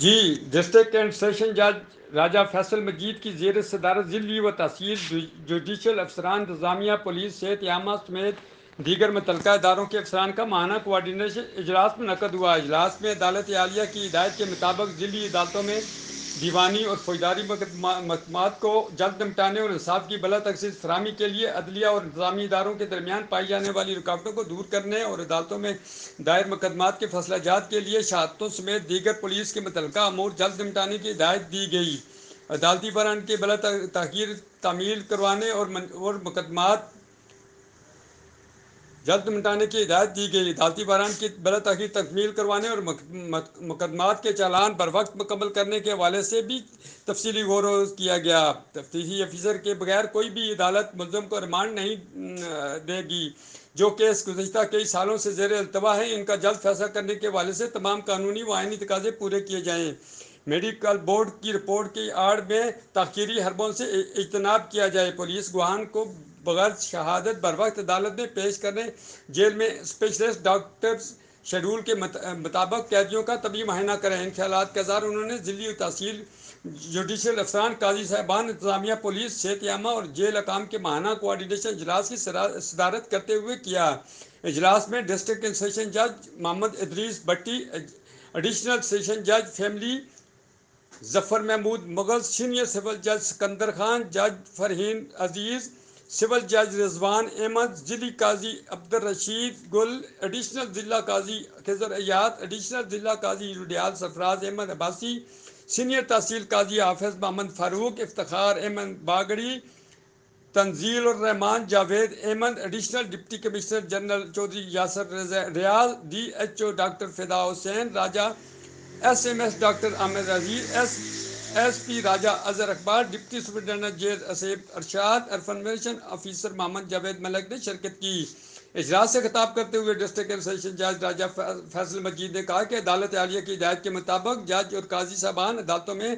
G district and session جج راجہ فیصل مجید کی زیر صدارت ضلعی و تحصیل جوڈیشل افسران انتظامیہ پولیس صحت عامہ سمیت دیگر متعلقہ اداروں کے افسران کا ماہانہ کوآرڈینیشن اجلاس منعقد ہوا۔ اجلاس میں عدالت عالیہ کی ہدایت کے مطابق ضلعی عدالتوں میں دیوانی اور فوجداری مقدمات کو جلد نمٹانے اور انصاف کی بلا تخصیص فراہمی کے لیے عدلیہ اور انتظامی اداروں کے درمیان پائی جانے والی رکاوٹوں کو دور کرنے اور عدالتوں میں دائر مقدمات کے فیصلہ جات کے لیے شہادتوں سمیت دیگر پولیس کے متعلقہ امور جلد نمٹانے کی ہدایت دی گئی۔ عدالتی بحران کے بلا تاخیر تعمیل کروانے اور مقدمات جلد نمٹانے کی ہدایت دی گئی۔ عدالتی بحران کی بلا تاخیر تکمیل کروانے اور مقدمات کے چالان بروقت مکمل کرنے کے حوالے سے بھی تفصیلی غور و خوض کیا گیا۔ تفتیشی افسر کے بغیر کوئی بھی عدالت ملزم کو ریمانڈ نہیں دے گی۔ جو کیس گزشتہ کئی سالوں سے زیر التوا ہیں ان کا جلد فیصلہ کرنے کے حوالے سے تمام قانونی و آئینی تقاضے پورے کیے جائیں۔ میڈیکل بورڈ کی رپورٹ کی آڑ میں تاخیری حربوں سے اجتناب کیا جائے۔ پولیس گواہان کو بغیر شہادت بروقت عدالت میں پیش کرنے، جیل میں اسپیشلسٹ ڈاکٹرز شیڈول کے مطابق قیدیوں کا طبی معائنہ کریں۔ ان خیالات کا اظہار انہوں نے ضلعی و تحصیل جوڈیشل افسران، قاضی صاحبان، انتظامیہ پولیس، صحت عامہ اور جیل حکام کے ماہانہ کوآرڈینیشن اجلاس کی صدارت کرتے ہوئے کیا۔ اجلاس میں ڈسٹرکٹ اینڈ سیشن جج محمد ادریس بٹی، ایڈیشنل سیشن جج فیملی ظفر محمود مغل، سینئر سول جج سکندر خان، جج فرحین عزیز، سول جج رضوان احمد، ضلعی قاضی عبدالرشید گل، ایڈیشنل ضلع قاضی خضر ایاد، ایڈیشنل ضلع قاضی روڈیال سرفراز احمد عباسی، سینئر تحصیل قاضی Hafiz Muhammad Farooq, Iftikhar Ahmed Bagri, Tanzeel ur Rehman, Javed Ahmed, additional deputy commissioner general Chaudhry Yasir Riaz, D H O doctor Fida Hussain Raja, S M S doctor Aamir Aziz, S P Raja Azhar Iqbal, deputy superintendent jail Asib Irshad, information officer Muhammad Javed Malik نے شرکت کی۔ اجلاس سے خطاب کرتے ہوئے ڈسٹرکٹ اینڈ سیشن جج راجہ فیصل مجید نے کہا کہ عدالت عالیہ کی ہدایت کے مطابق جج اور قاضی صاحبان عدالتوں میں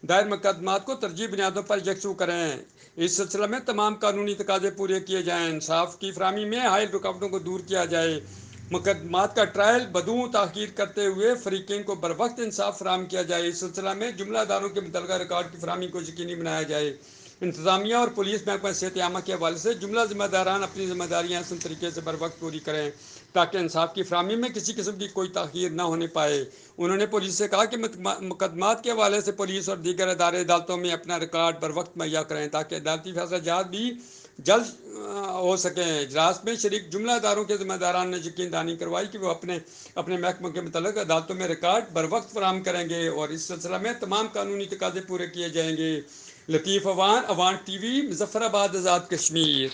دائر مقدمات کو ترجیحی بنیادوں پر یکسو کریں۔ اس سلسلہ میں تمام قانونی تقاضے پورے کیے جائیں، انصاف کی فراہمی میں حائل رکاوٹوں کو دور کیا جائے، مقدمات کا ٹرائل بدون تاخیر کرتے ہوئے فریقین کو بروقت انصاف فراہم کیا جائے۔ اس سلسلہ میں جملہ اداروں کے متعلقہ ریکارڈ کی فراہمی کو یقینی بنایا جائے۔ انتظامیہ اور پولیس محکمہ صحت عامہ کے حوالے سے جملہ ذمہ داران اپنی ذمہ داریاں احسن طریقے سے بروقت پوری کریں تاکہ انصاف کی فراہمی میں کسی قسم کی کوئی تاخیر نہ ہونے پائے۔ انہوں نے پولیس سے کہا کہ مقدمات کے حوالے سے پولیس اور دیگر ادارے عدالتوں میں اپنا ریکارڈ بروقت مہیا کریں تاکہ عدالتی فیصلہ جات بھی جلد ہو سکیں۔ اجلاس میں شریک جملہ اداروں کے ذمہ داران نے یقین دہانی کروائی کہ وہ اپنے محکموں کے متعلق عدالتوں میں ریکارڈ بروقت فراہم کریں گے اور اس سلسلہ میں تمام قانونی تقاضے پورے کیے جائیں گے۔ لطیف اوان، اوان ٹی وی، مظفر آباد، آزاد کشمیر۔